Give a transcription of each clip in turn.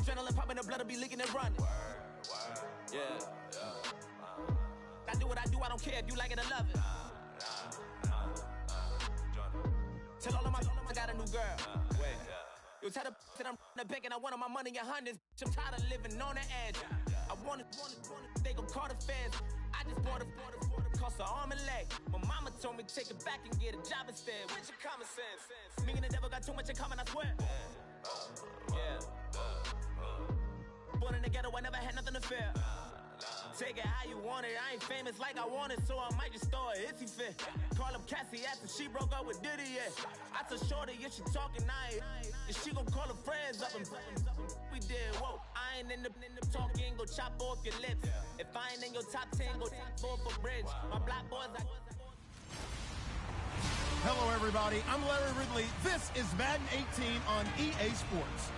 Adrenaline popping, the blood will be leaking and running. Yeah. I do what I do, I don't care if you like it or love it. Tell all of my I got a new girl. Wait. You tell the that I'm the bank and I want all my money in hundreds. I'm tired of living on the edge. I want it, they gon' call the feds. I just bought a cost an arm and leg. My mama told me take it back and get a job instead. Where's your common sense? Me and the devil got too much in common, I swear. Yeah. Born in the ghetto, I never had nothing to fear. Take it how you want it. I ain't famous like I want it, so I might just throw a hissy fit. Call up Cassie after she broke up with Diddy, yeah. I told Shorty, if she talking, if she gon' call her friends up and we did, whoa. I ain't in the talking, go chop off your lips. If I ain't in your top 10, go top 4 for bridge. My black boys, Hello, everybody. I'm Larry Ridley. This is Madden 18 on EA Sports.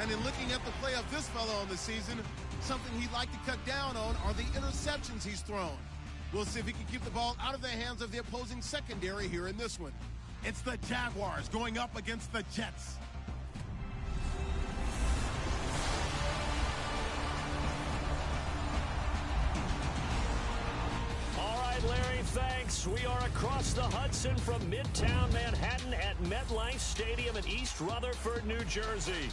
And in looking at the play of this fellow on the season, something he'd like to cut down on are the interceptions he's thrown. We'll see if he can keep the ball out of the hands of the opposing secondary here in this one. It's the Jaguars going up against the Jets. All right, Larry, thanks. We are across the Hudson from Midtown Manhattan at MetLife Stadium in East Rutherford, New Jersey.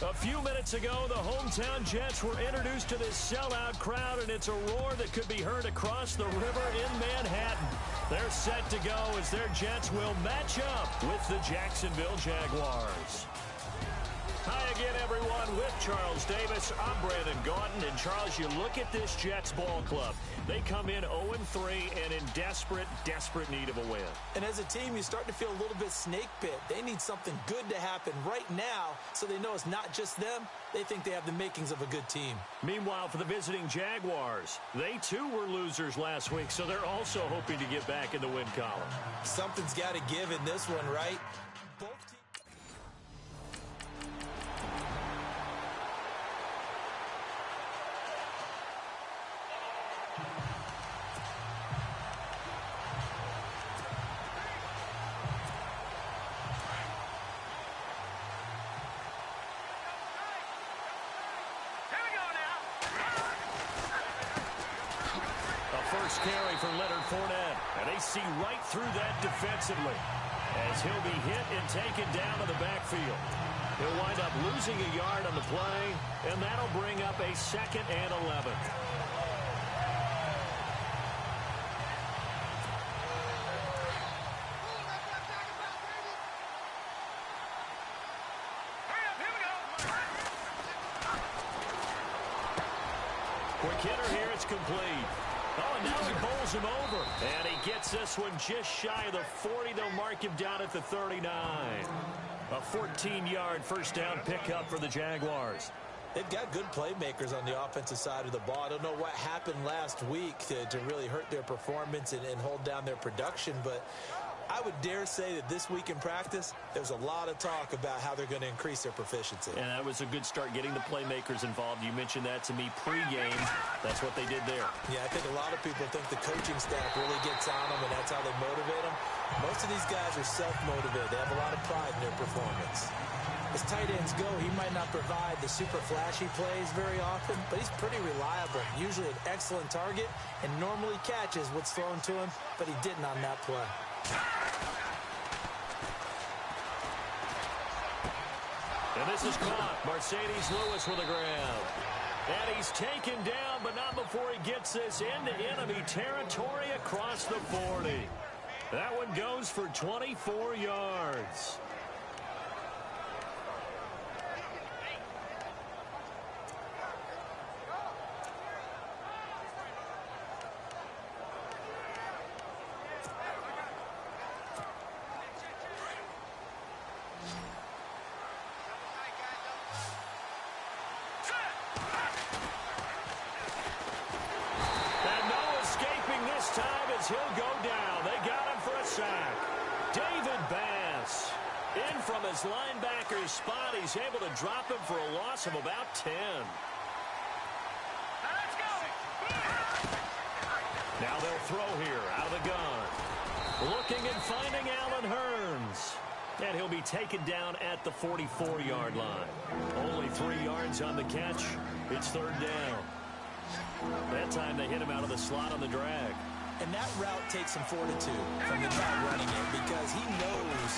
A few minutes ago, the hometown Jets were introduced to this sellout crowd, and it's a roar that could be heard across the river in Manhattan. They're set to go as their Jets will match up with the Jacksonville Jaguars. Hi again, everyone. With Charles Davis, I'm Brandon Gaudin. And, Charles, you look at this Jets ball club. They come in 0-3 and in desperate need of a win. And as a team, you start to feel a little bit snake bit. They need something good to happen right now so they know it's not just them. They think they have the makings of a good team. Meanwhile, for the visiting Jaguars, they too were losers last week, so they're also hoping to get back in the win column. Something's got to give in this one, right? Both teams. Carry for Leonard Fournette, and they see right through that defensively as he'll be hit and taken down to the backfield. He'll wind up losing a yard on the play, and that'll bring up a 2nd and 11. Quick hitter here, it's complete. Oh, and now he bowls him over. And he gets this one just shy of the 40. They'll mark him down at the 39. A 14-yard first down pickup for the Jaguars. They've got good playmakers on the offensive side of the ball. I don't know what happened last week to really hurt their performance and hold down their production, but I would dare say that this week in practice, there's a lot of talk about how they're going to increase their proficiency. And that was a good start getting the playmakers involved. You mentioned that to me pregame. That's what they did there. Yeah, I think a lot of people think the coaching staff really gets on them, and that's how they motivate them. Most of these guys are self-motivated. They have a lot of pride in their performance. As tight ends go, he might not provide the super flashy plays very often, but he's pretty reliable, usually an excellent target, and normally catches what's thrown to him, but he didn't on that play. And this is caught. Mercedes Lewis with a grab. And he's taken down, but not before he gets this into enemy territory across the 40. That one goes for 24 yards. He'll go down. They got him for a sack. David Bass in from his linebacker's spot. He's able to drop him for a loss of about 10. Let's go. Now they'll throw here out of the gun. Looking and finding Allen Hurns. And he'll be taken down at the 44-yard line. Only 3 yards on the catch. It's third down. That time they hit him out of the slot on the drag. And that route takes some fortitude from the guy running it because he knows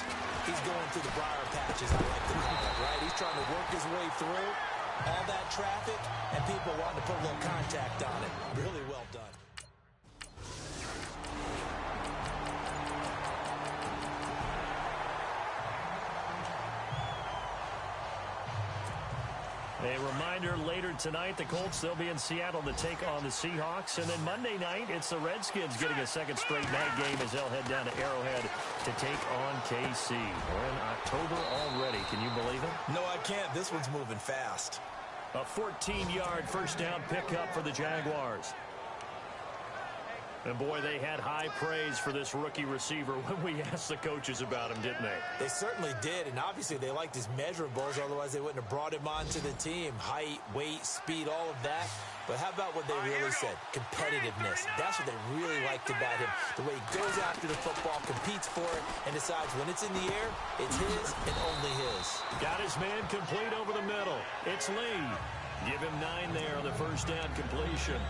he's going through the briar patches, I like to call it, right? He's trying to work his way through all that traffic, and people want to put a little contact on it. Really well done. A reminder, later tonight, the Colts, they'll be in Seattle to take on the Seahawks. And then Monday night, it's the Redskins getting a second straight night game as they'll head down to Arrowhead to take on KC. We're in October already. Can you believe it? No, I can't. This one's moving fast. A 14-yard first down pickup for the Jaguars. And, boy, they had high praise for this rookie receiver when we asked the coaches about him, didn't they? They certainly did, and obviously they liked his measurables. Otherwise, they wouldn't have brought him onto the team. Height, weight, speed, all of that. But how about what they really said? Competitiveness. That's what they really liked about him. The way he goes after the football, competes for it, and decides when it's in the air, it's his and only his. Got his man complete over the middle. It's Lee. Give him 9 there on the first down completion.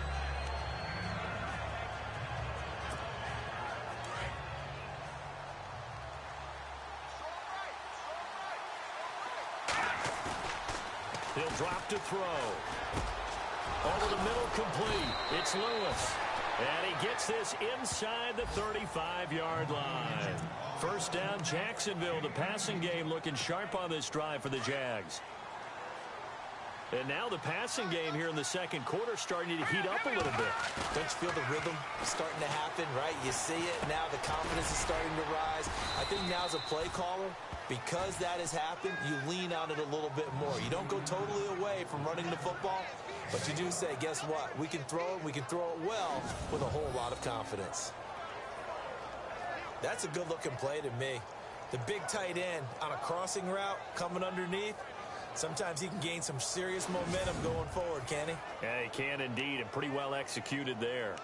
He'll drop to throw. Over the middle, complete. It's Lewis. And he gets this inside the 35-yard line. First down, Jacksonville. The passing game looking sharp on this drive for the Jags. And now the passing game here in the second quarter starting to heat up a little bit. Don't you feel the rhythm starting to happen, right? You see it. Now the confidence is starting to rise. I think now as a play caller, because that has happened, you lean on it a little bit more. You don't go totally away from running the football, but you do say, guess what? We can throw it. We can throw it well with a whole lot of confidence. That's a good-looking play to me. The big tight end on a crossing route coming underneath. Sometimes he can gain some serious momentum going forward, can he? Yeah, he can indeed, and pretty well executed there.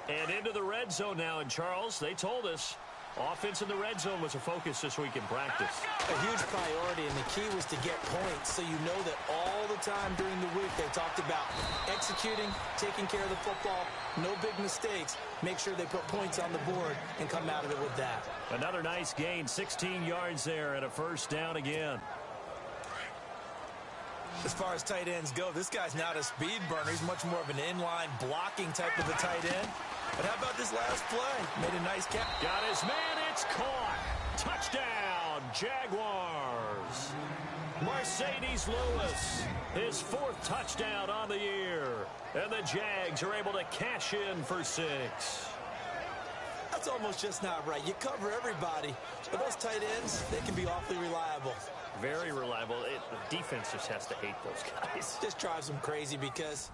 And into the red zone now, and Charles, they told us offense in the red zone was a focus this week in practice. A huge priority, and the key was to get points, so you know that all the time during the week they talked about executing, taking care of the football, no big mistakes, make sure they put points on the board and come out of it with that. Another nice gain, 16 yards there and a first down again. As far as tight ends go, this guy's not a speed burner. He's much more of an inline blocking type of a tight end. But how about this last play? Made a nice catch. Got his man. It's caught. Touchdown, Jaguars. Mercedes Lewis, his 4th touchdown on the year. And the Jags are able to cash in for 6. That's almost just not right. You cover everybody. But those tight ends, they can be awfully reliable. Very reliable. The defense just has to hate those guys. Just drives them crazy because...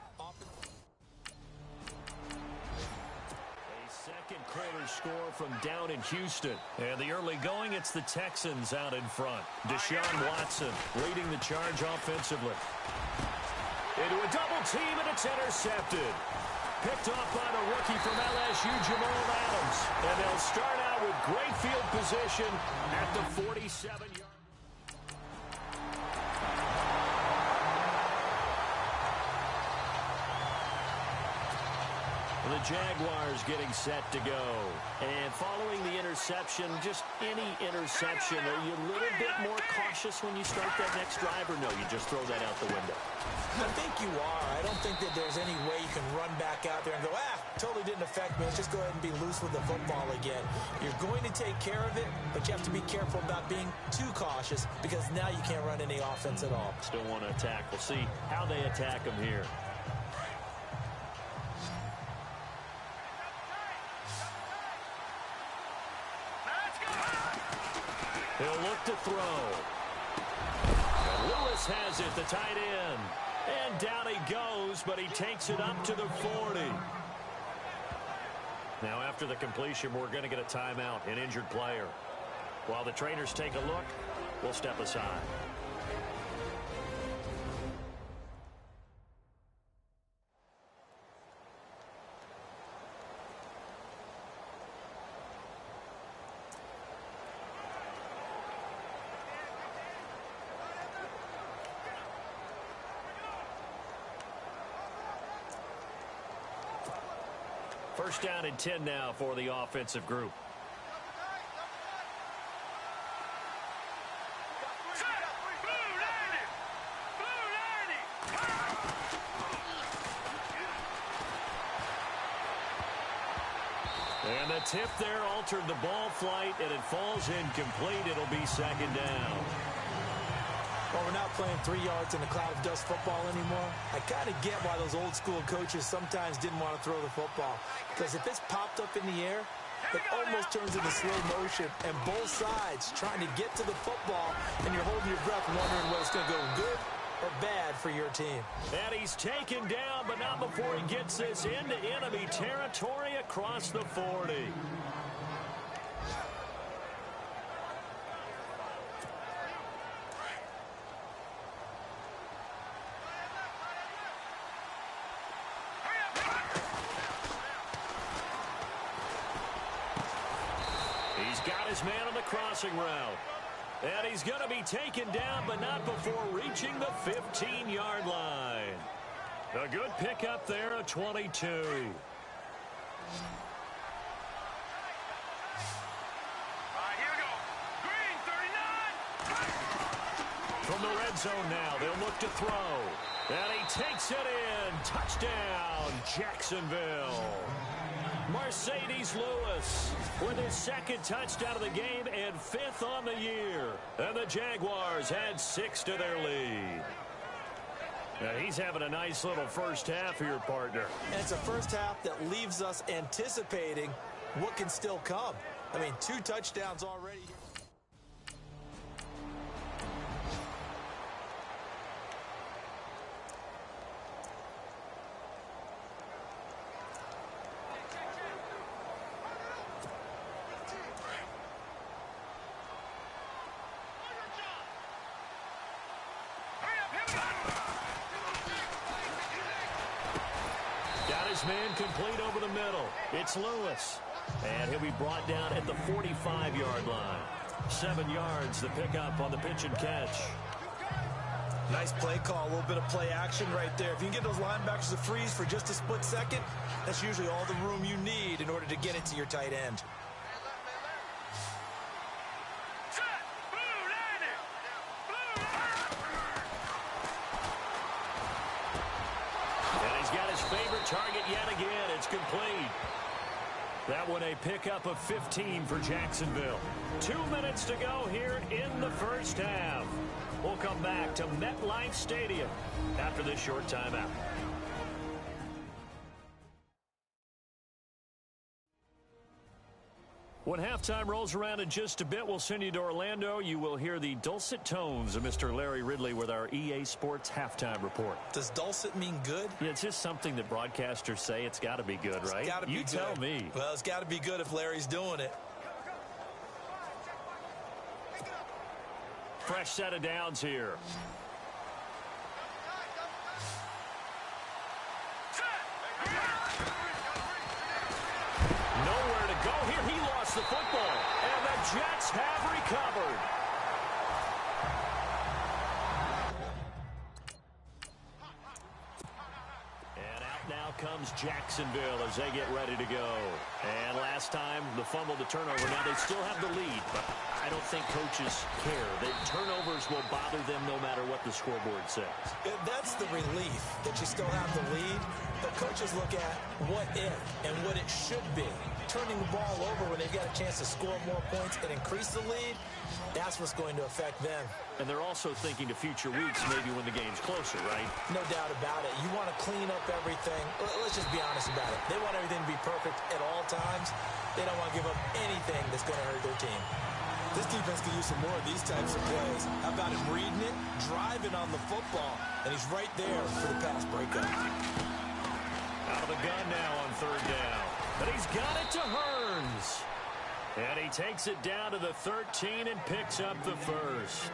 Second quarter score from down in Houston. And the early going, it's the Texans out in front. Deshaun Watson leading the charge offensively. Into a double team, and it's intercepted. Picked off by the rookie from LSU, Jamal Adams. And they'll start out with great field position at the 47-yard. The Jaguars getting set to go. And following the interception, just any interception, are you a little bit more cautious when you start that next drive, or no, you just throw that out the window? I think you are. I don't think that there's any way you can run back out there and go, totally didn't affect me. Let's just go ahead and be loose with the football again. You're going to take care of it, but you have to be careful about being too cautious because now you can't run any offense at all. Still want to attack. We'll see how they attack them here. He'll look to throw. And Lewis has it, the tight end. And down he goes, but he takes it up to the 40. Now, after the completion, we're going to get a timeout, an injured player. While the trainers take a look, we'll step aside. First down and 10 now for the offensive group. And the tip there altered the ball flight, and it falls incomplete. It'll be second down. Well, we're not playing 3 yards in a cloud of dust football anymore. I kind of get why those old school coaches sometimes didn't want to throw the football. Because if it's popped up in the air, it almost turns into slow motion. And both sides trying to get to the football, and you're holding your breath wondering whether it's going to go good or bad for your team. And he's taken down, but not before he gets this into enemy territory across the 40. He's got his man on the crossing route. And he's going to be taken down, but not before reaching the 15-yard line. A good pickup there, a 22. From the red zone now, they'll look to throw. And he takes it in. Touchdown, Jacksonville. Mercedes Lewis with his second touchdown of the game and 5th on the year. And the Jaguars add 6 to their lead. Now he's having a nice little first half here, partner. And it's a first half that leaves us anticipating what can still come. I mean, 2 touchdowns already. Man complete over the middle. It's Lewis. And he'll be brought down at the 45-yard line. 7 yards the pickup on the pitch and catch. Nice play call, a little bit of play action right there. If you can get those linebackers to freeze for just a split second, that's usually all the room you need in order to get it to your tight end. Favorite target yet again. It's complete. That one a pickup of 15 for Jacksonville. 2 minutes to go here in the first half. We'll come back to MetLife Stadium after this short timeout. When halftime rolls around in just a bit, we'll send you to Orlando. You will hear the dulcet tones of Mr. Larry Ridley with our EA Sports halftime report. Does dulcet mean good? Yeah, it's just something that broadcasters say. It's got to be good, right? It's got to be good. You tell me. Well, it's got to be good if Larry's doing it. Fresh set of downs here. Nowhere to go here. He lost the football. And the Jets have recovered. And out now comes Jacksonville as they get ready to go. And last time, the fumble, the turnover. Now they still have the lead, but I don't think coaches care. The turnovers will bother them no matter what the scoreboard says. That's the relief that you still have the lead. But coaches look at what if and what it should be. Turning the ball over when they've got a chance to score more points and increase the lead, that's what's going to affect them. And they're also thinking to future weeks, maybe when the game's closer, right? No doubt about it. You want to clean up everything. Let's just be honest about it. They want everything to be perfect at all times. They don't want to give up anything that's going to hurt their team. This defense could use some more of these types of plays. How about him reading it, driving on the football, and he's right there for the pass breakup. Out of the gun now on 3rd down. But he's got it to Hearns. And he takes it down to the 13 and picks up the first.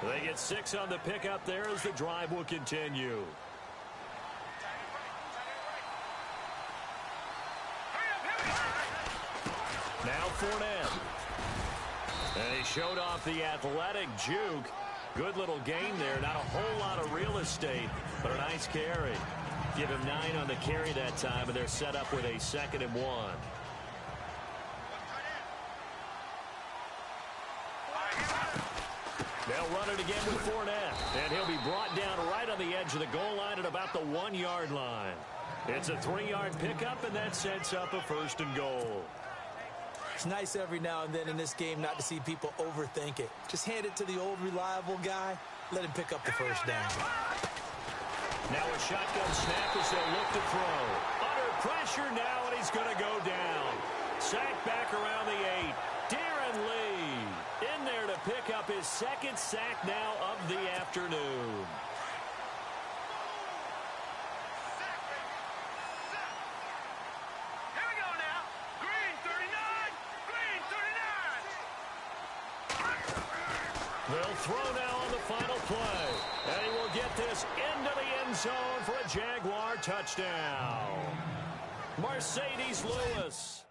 They get 6 on the pickup there as the drive will continue. Now Fournette. And he showed off the athletic juke. Good little gain there. Not a whole lot of real estate, but a nice carry. Give him 9 on the carry that time, and they're set up with a 2nd and 1. They'll run it again with Fournette, and he'll be brought down right on the edge of the goal line at about the 1-yard line. It's a 3-yard pickup, and that sets up a 1st and goal. It's nice every now and then in this game not to see people overthink it. Just hand it to the old reliable guy. Let him pick up the 1st down. Now a shotgun snap as they'll look to throw. Under pressure now, and he's going to go down. Sacked back around the 8. Darren Lee in there to pick up his 2nd sack now of the afternoon. They'll throw now on the final play. And he will get this into the end zone for a Jaguar touchdown. Mercedes Lewis.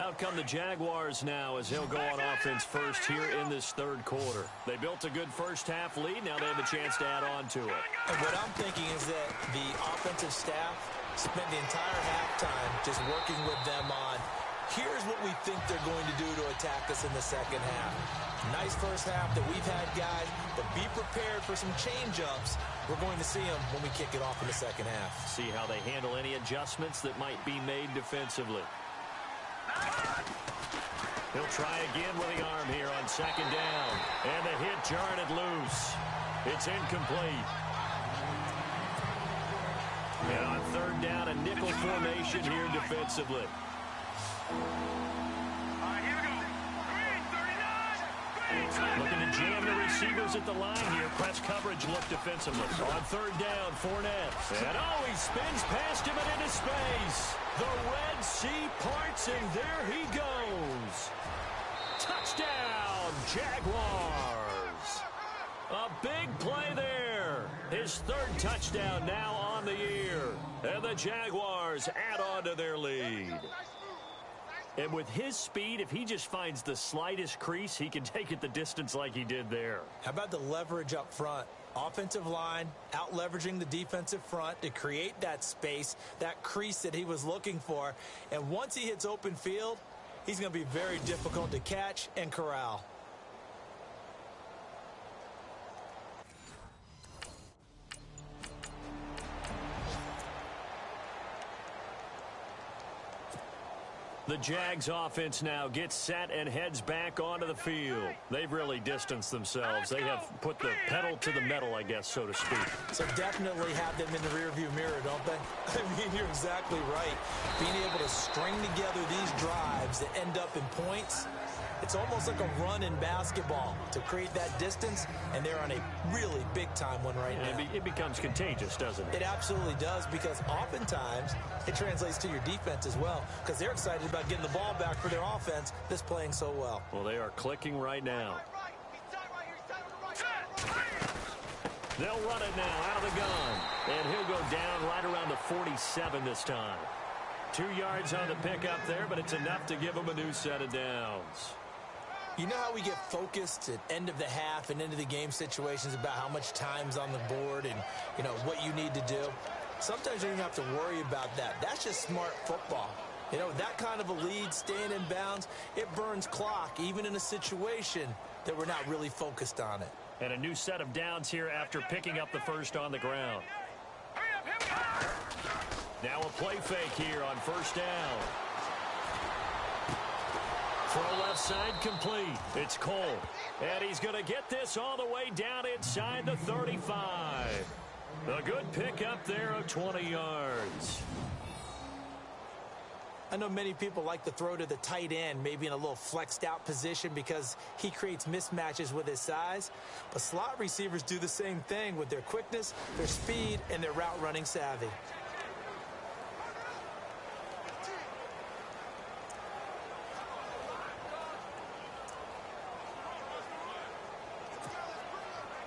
Out come the Jaguars now as he'll go on offense first here in this 3rd quarter. They built a good first-half lead. Now they have a chance to add on to it. And what I'm thinking is that the offensive staff spent the entire halftime just working with them on, here's what we think they're going to do to attack us in the 2nd half. Nice first half that we've had, guys, but be prepared for some change-ups. We're going to see them when we kick it off in the 2nd half. See how they handle any adjustments that might be made defensively. He'll try again with the arm here on 2nd down. And the hit jarred it loose. It's incomplete. And on 3rd down, a nickel formation here defensively. Looking to jam the receivers at the line here. Press coverage look defensively. On 3rd down, Fournette. And oh, he spins past him and into space. The Red Sea parts, and there he goes. Touchdown, Jaguars. A big play there. His 3rd touchdown now on the year. And the Jaguars add on to their lead. And with his speed, if he just finds the slightest crease, he can take it the distance like he did there. How about the leverage up front? Offensive line out leveraging the defensive front to create that space, that crease that he was looking for. And once he hits open field, he's going to be very difficult to catch and corral. The Jags offense now gets set and heads back onto the field. They've really distanced themselves. They have put the pedal to the metal, I guess, so to speak. So definitely have them in the rearview mirror, don't they? I mean, you're exactly right. Being able to string together these drives that end up in points, it's almost like a run in basketball to create that distance, and they're on a really big-time one right now. It becomes contagious, doesn't it? It absolutely does, because oftentimes it translates to your defense as well, because they're excited about getting the ball back for their offense that's playing so well. Well, they are clicking right now. They'll run it now out of the gun, and he'll go down right around the 47 this time. 2 yards on the pickup there, but it's enough to give them a new set of downs. You know how we get focused at end of the half and into the game situations about how much time's on the board and, you know, what you need to do? Sometimes you don't have to worry about that. That's just smart football. You know, that kind of a lead, staying in bounds, it burns clock, even in a situation that we're not really focused on it. And a new set of downs here after picking up the first on the ground. Now a play fake here on 1st down. Throw left side complete. It's Cole. And he's going to get this all the way down inside the 35. A good pickup there of 20 yards. I know many people like to throw to the tight end, maybe in a little flexed out position because he creates mismatches with his size. But slot receivers do the same thing with their quickness, their speed, and their route running savvy.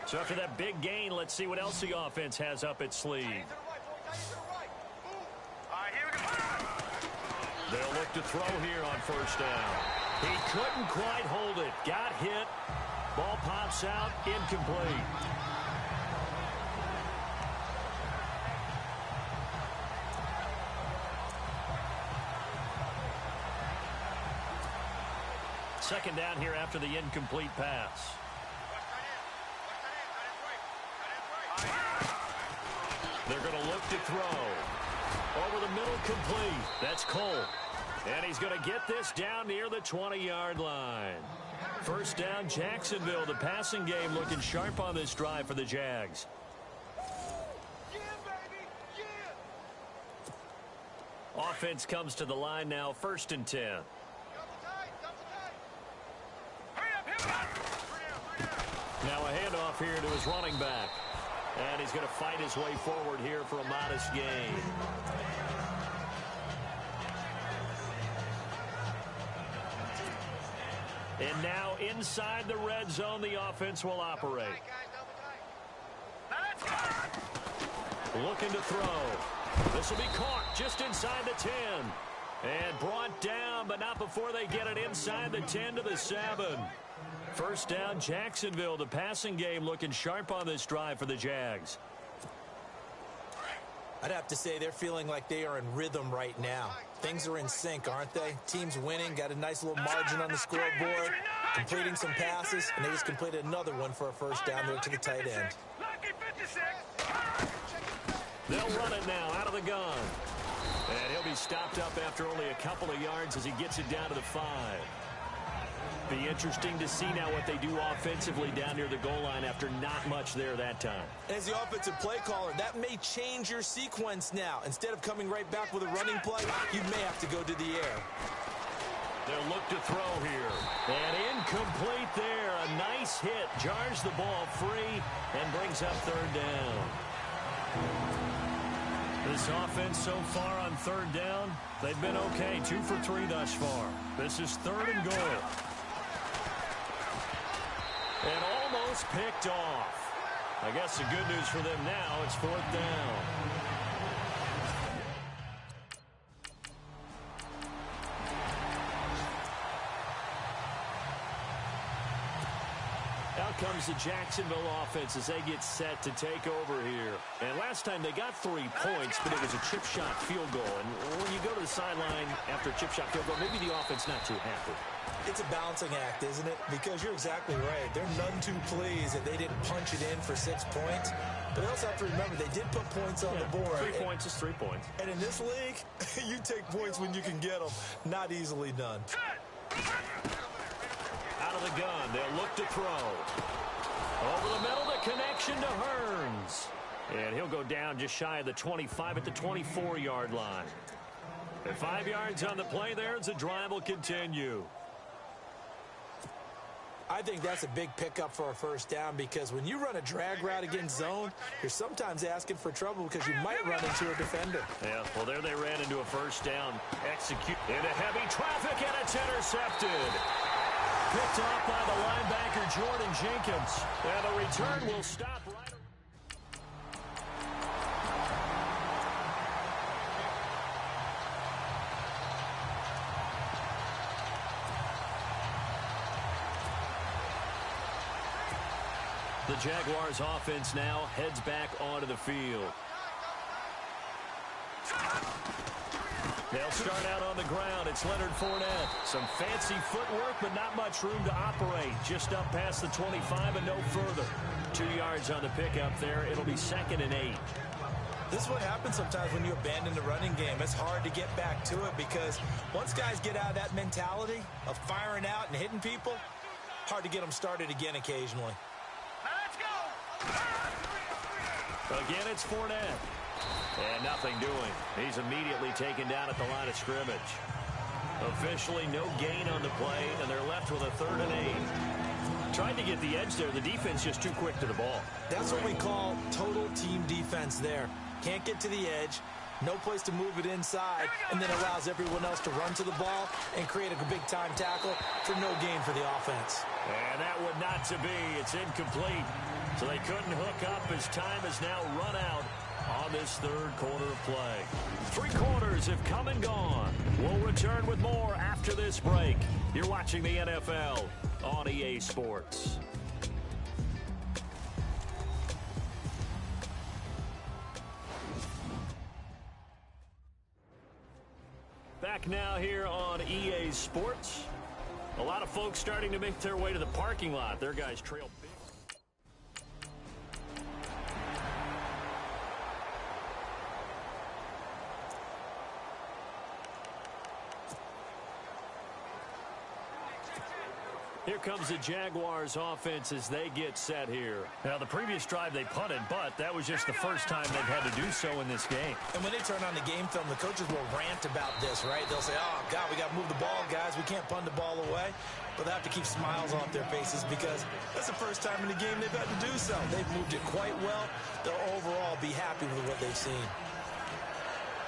So after that big gain, let's see what else the offense has up its sleeve. They'll look to throw here on first down. He couldn't quite hold it. Got hit. Ball pops out. Incomplete. Second down here after the incomplete pass. They're going to look to throw. Over the middle, complete. That's Cole. And he's going to get this down near the 20-yard line. First down, Jacksonville. The passing game looking sharp on this drive for the Jags. Offense comes to the line now, 1st and 10. Now a handoff here to his running back. And he's going to fight his way forward here for a modest gain. And now inside the red zone, the offense will operate. Looking to throw. This will be caught just inside the 10. And brought down, but not before they get it inside the 10 to the 7. First down, Jacksonville. The passing game looking sharp on this drive for the Jags. I'd have to say they're feeling like they are in rhythm right now. Things are in sync, aren't they? Team's winning, got a nice little margin on the scoreboard, completing some passes, and they just completed another one for a first down there to the tight end. They'll run it now out of the gun. And he'll be stopped up after only a couple of yards as he gets it down to the 5. Be interesting to see now what they do offensively down near the goal line after not much there that time. As the offensive play caller, that may change your sequence now. Instead of coming right back with a running play, you may have to go to the air. They'll look to throw here. And incomplete there. A nice hit. Jars the ball free and brings up 3rd down. This offense so far on 3rd down, they've been okay. 2 for 3 thus far. This is 3rd and goal. And almost picked off. I guess the good news for them now, it's 4th down. Out comes the Jacksonville offense as they get set to take over here. And last time they got 3 points, but it was a chip shot field goal. And when you go to the sideline after a chip shot field goal, maybe the offense not too happy. It's a balancing act, isn't it? Because you're exactly right. They're none too pleased that they didn't punch it in for 6 points. But they also have to remember they did put points on the board. 3 points is 3 points. And in this league, you take points when you can get them. Not easily done. Out of the gun, they'll look to throw. Over the middle, the connection to Hearns. And he'll go down just shy of the 25 at the 24-yard line. And 5 yards on the play there as the drive will continue. I think that's a big pickup for a first down because when you run a drag route against zone, you're sometimes asking for trouble because you might run into a defender. Yeah, well, there they ran into a first down. Execute into heavy traffic, and it's intercepted. Picked off by the linebacker, Jordan Jenkins. And the return will stop right. The Jaguars offense now heads back onto the field. They'll start out on the ground. It's Leonard Fournette. Some fancy footwork, but not much room to operate. Just up past the 25 and no further. 2 yards on the pickup there. It'll be 2nd and 8. This is what happens sometimes when you abandon the running game. It's hard to get back to it because once guys get out of that mentality of firing out and hitting people, hard to get them started again occasionally. Again, it's Fournette. And nothing doing. He's immediately taken down at the line of scrimmage. Officially no gain on the play, and they're left with a 3rd and 8. Tried to get the edge there. The defense just too quick to the ball. That's what we call total team defense there. Can't get to the edge, no place to move it inside, and then allows everyone else to run to the ball and create a big-time tackle for no gain for the offense. And that would not to be. It's incomplete. So they couldn't hook up as time has now run out on this third quarter of play. 3 quarters have come and gone. We'll return with more after this break. You're watching the NFL on EA Sports. Back now here on EA Sports. A lot of folks starting to make their way to the parking lot. Their guys trail big. Here comes the Jaguars offense as they get set here. Now, the previous drive they punted, but that was just the first time they've had to do so in this game. And when they turn on the game film, the coaches will rant about this, right? They'll say, oh, God, we got to move the ball, guys. We can't punt the ball away. But they have to keep smiles off their faces because that's the first time in the game they've had to do so. They've moved it quite well. They'll overall be happy with what they've seen.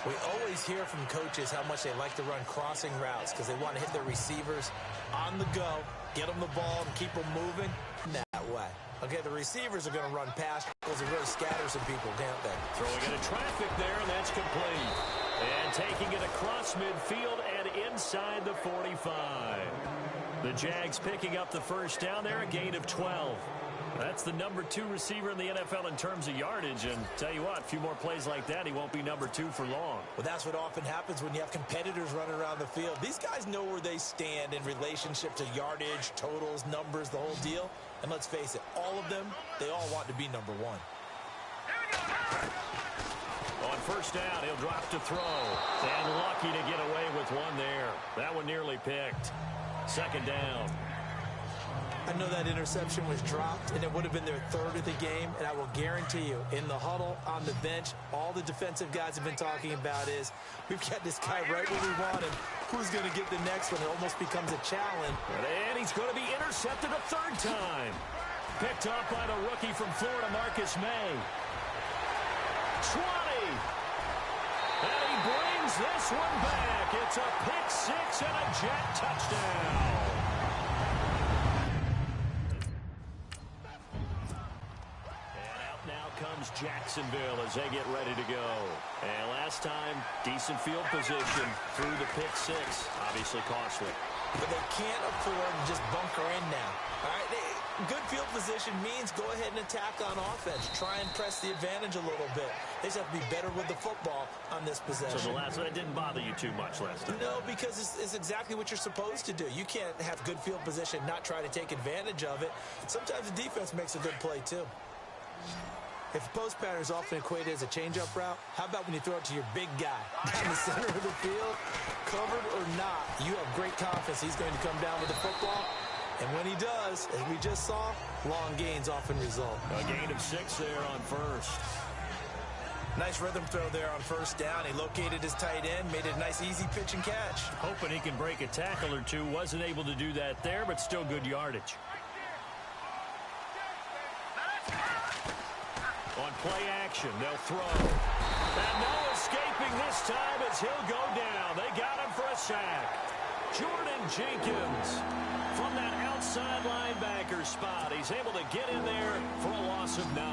We always hear from coaches how much they like to run crossing routes because they want to hit their receivers on the go, get them the ball, and keep them moving that way. Okay, the receivers are going to run past because it really scatters some people, can't they? Throwing into traffic there, and that's complete. And taking it across midfield and inside the 45. The Jags picking up the first down there, a gain of 12. That's the number 2 receiver in the NFL in terms of yardage. And tell you what, a few more plays like that, he won't be number 2 for long. Well, that's what often happens when you have competitors running around the field. These guys know where they stand in relationship to yardage, totals, numbers, the whole deal. And let's face it, all of them, they all want to be number 1. On first down, he'll drop to throw. And lucky to get away with one there. That one nearly picked. Second down. I know that interception was dropped, and it would have been their 3rd of the game, and I will guarantee you, in the huddle, on the bench, all the defensive guys have been talking about is, we've got this guy right where we want him. Who's going to get the next one? It almost becomes a challenge. And he's going to be intercepted a 3rd time. Picked up by the rookie from Florida, Marcus May. 20. And he brings this one back. It's a pick 6 and a jet touchdown. Comes Jacksonville as they get ready to go. And last time, decent field position through the pick 6. Obviously costly. But they can't afford to just bunker in now. All right, good field position means go ahead and attack on offense. Try and press the advantage a little bit. They just have to be better with the football on this possession. So the last one, it didn't bother you too much last time? No, because it's exactly what you're supposed to do. You can't have good field position, not try to take advantage of it. Sometimes the defense makes a good play, too. If the post pattern is often equated as a change-up route, how about when you throw it to your big guy down the center of the field? Covered or not, you have great confidence he's going to come down with the football. And when he does, as we just saw, long gains often result. A gain of 6 there on first. Nice rhythm throw there on first down. He located his tight end, made it a nice easy pitch and catch. Hoping he can break a tackle or two. Wasn't able to do that there, but still good yardage. On play action, they'll throw. And no escaping this time as he'll go down. They got him for a sack. Jordan Jenkins from that outside linebacker spot. He's able to get in there for a loss of 9.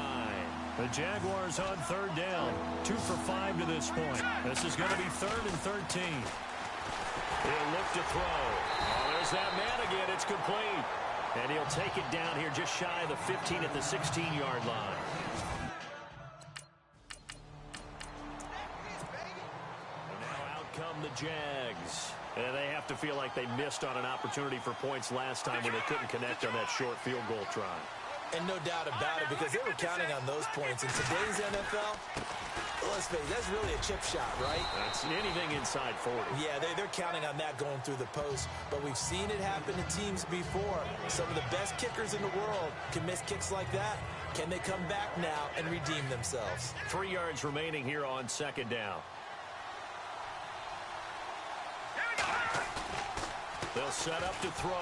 The Jaguars on 3rd down. 2 for 5 to this point. This is going to be 3rd and 13. He'll look to throw. Oh, there's that man again. It's complete. And he'll take it down here just shy of the 15 at the 16-yard line. Come the Jags. And they have to feel like they missed on an opportunity for points last time when they couldn't connect on that short field goal try. And no doubt about it, because they were counting on those points. In today's NFL, let's face it, that's really a chip shot, right? That's anything inside 40. Yeah, they're counting on that going through the post. But we've seen it happen to teams before. Some of the best kickers in the world can miss kicks like that. Can they come back now and redeem themselves? 3 yards remaining here on 2nd down. They'll set up to throw.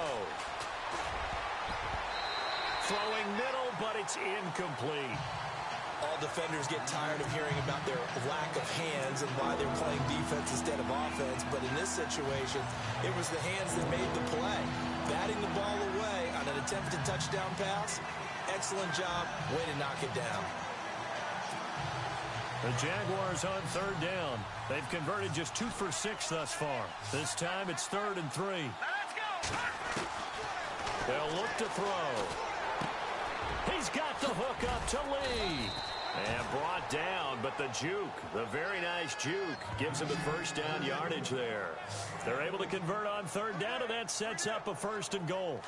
Throwing middle, but it's incomplete. All defenders get tired of hearing about their lack of hands and why they're playing defense instead of offense. But in this situation, it was the hands that made the play. Batting the ball away on an attempted touchdown pass, Excellent job. Way to knock it down. The Jaguars on third down. They've converted just 2 for 6 thus far. This time it's 3rd and 3. They'll look to throw. He's got the hook up to Lee. And brought down, but the juke, the very nice juke, gives him the first down yardage there. They're able to convert on third down, and that sets up a 1st and goal.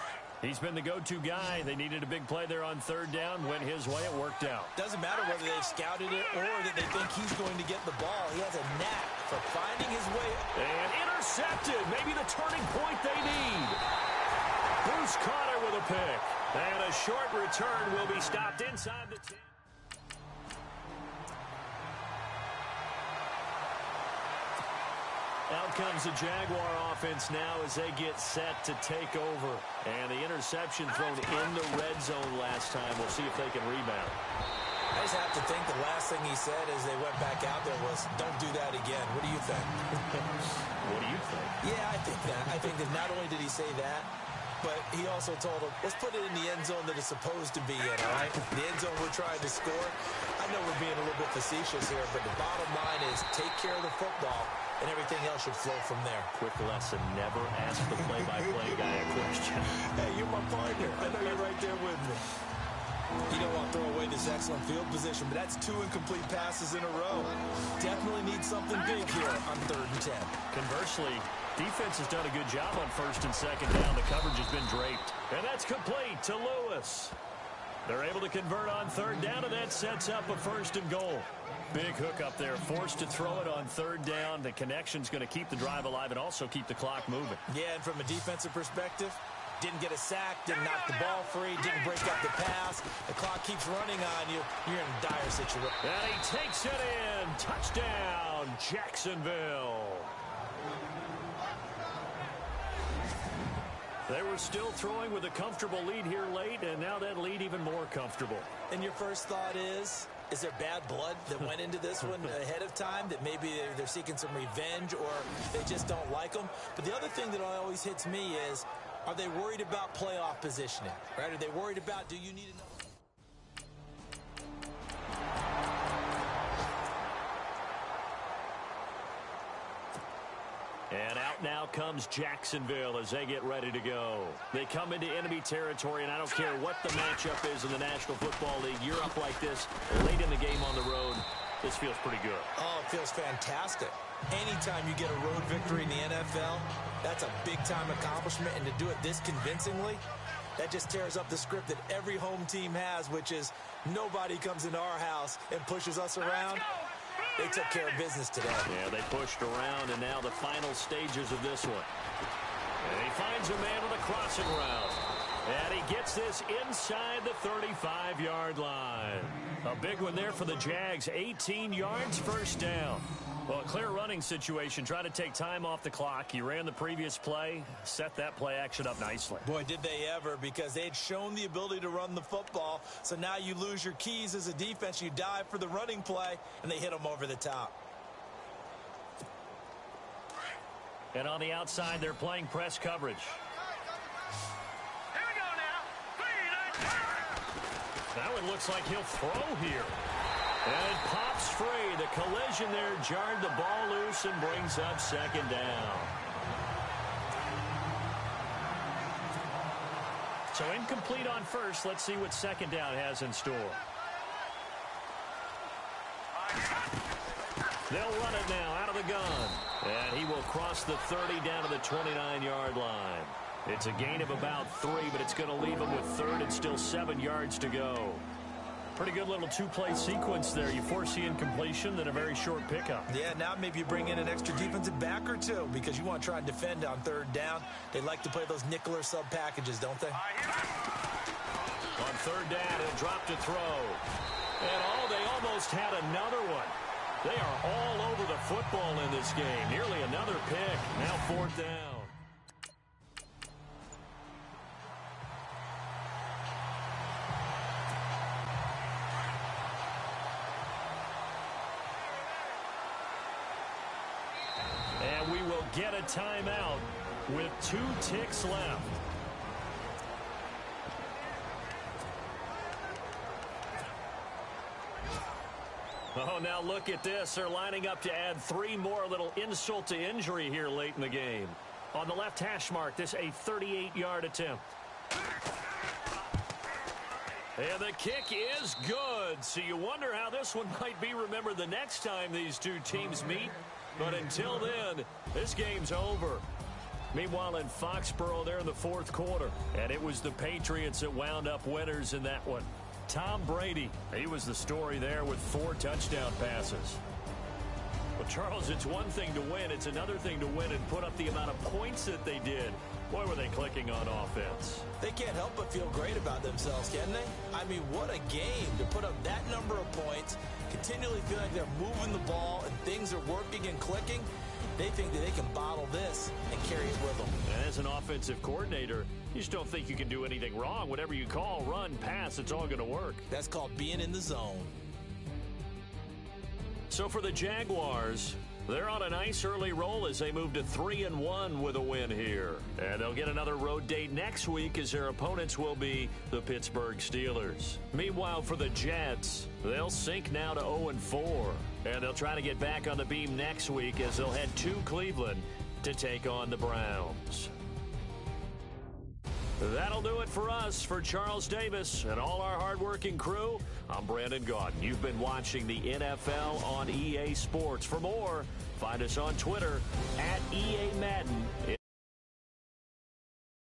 He's been the go-to guy. They needed a big play there on third down. Went his way. It worked out. Doesn't matter whether they've scouted it or that they think he's going to get the ball. He has a knack for finding his way. And intercepted. Maybe the turning point they need. Bruce Carter with a pick. And a short return will be stopped inside the 10. Out comes the Jaguar offense now as they get set to take over. And the interception thrown in the red zone last time. We'll see if they can rebound. I just have to think the last thing he said as they went back out there was, don't do that again. What do you think? What do you think? Yeah, I think that. I think that not only did he say that, but he also told him, let's put it in the end zone that it's supposed to be in, all right? The end zone we're trying to score. I know we're being a little bit facetious here, but the bottom line is take care of the football, and everything else should flow from there. Quick lesson, never ask the play-by-play guy a question. Hey, you're my partner. I know you're right there with me. You don't want to throw away this excellent field position, but that's 2 incomplete passes in a row. Definitely need something big here on 3rd and 10. Conversely, defense has done a good job on 1st and 2nd down. The coverage has been draped. And that's complete to Lewis. They're able to convert on 3rd down, and that sets up a 1st and goal. Big hook up there, forced to throw it on 3rd down. The connection's going to keep the drive alive and also keep the clock moving. Yeah, and from a defensive perspective, didn't get a sack, didn't knock the ball free, didn't break up the pass. The clock keeps running on you. You're in a dire situation. And he takes it in. Touchdown, Jacksonville. They were still throwing with a comfortable lead here late, and now that lead even more comfortable. And your first thought is there bad blood that went into this one ahead of time, that maybe they're seeking some revenge or they just don't like them? But the other thing that always hits me is, are they worried about playoff positioning? Right? Are they worried about, do you need enough? And out now comes Jacksonville as they get ready to go. They come into enemy territory, and I don't care what the matchup is in the National Football League. You're up like this late in the game on the road. This feels pretty good. Oh, it feels fantastic. Anytime you get a road victory in the NFL, that's a big-time accomplishment. And to do it this convincingly, that just tears up the script that every home team has, which is nobody comes into our house and pushes us around. They took care of business today. Yeah, they pushed around, and now the final stages of this one. And he finds a man on the crossing route. And he gets this inside the 35-yard line. A big one there for the Jags. 18 yards, 1st down. Well, a clear running situation. Try to take time off the clock. He ran the previous play, set that play action up nicely. Boy, did they ever, because they had shown the ability to run the football. So now you lose your keys as a defense. You dive for the running play, and they hit them over the top. And on the outside, they're playing press coverage. Here we go now. That one looks like he'll throw here. And it pops free. The collision there jarred the ball loose and brings up 2nd down. So incomplete on 1st. Let's see what 2nd down has in store. They'll run it now out of the gun. And he will cross the 30 down to the 29-yard line. It's a gain of about 3, but it's going to leave him with 3rd and still 7 yards to go. Pretty good little 2-play sequence there. You foresee incompletion, then a very short pickup. Yeah, now maybe you bring in an extra defensive back or two because you want to try and defend on 3rd down. They like to play those nickel or sub packages, don't they? On 3rd down, he'll drop to throw. And they almost had another one. They are all over the football in this game. Nearly another pick. Now 4th down. And we will get a timeout with 2 ticks left. Oh, now look at this. They're lining up to add 3 more, a little insult to injury here late in the game. On the left hash mark, this a 38-yard attempt. And the kick is good. So you wonder how this one might be remembered the next time these two teams meet. But until then, this game's over. Meanwhile, in Foxborough, they're in the 4th quarter. And it was the Patriots that wound up winners in that one. Tom Brady, he was the story there with 4 touchdown passes. Well, Charles, it's one thing to win. It's another thing to win and put up the amount of points that they did. Boy, were they clicking on offense. They can't help but feel great about themselves, can they? I mean, what a game to put up that number of points, continually feel like they're moving the ball and things are working and clicking. They think that they can bottle this and carry it with them. And as an offensive coordinator, you just don't think you can do anything wrong. Whatever you call, run, pass, it's all going to work. That's called being in the zone. So for the Jaguars, they're on a nice early roll as they move to 3-1 with a win here. And they'll get another road date next week as their opponents will be the Pittsburgh Steelers. Meanwhile, for the Jets, they'll sink now to 0-4. And they'll try to get back on the beam next week as they'll head to Cleveland to take on the Browns. That'll do it for us. For Charles Davis and all our hardworking crew, I'm Brandon Gaudin. You've been watching the NFL on EA Sports. For more, find us on Twitter @EA Madden.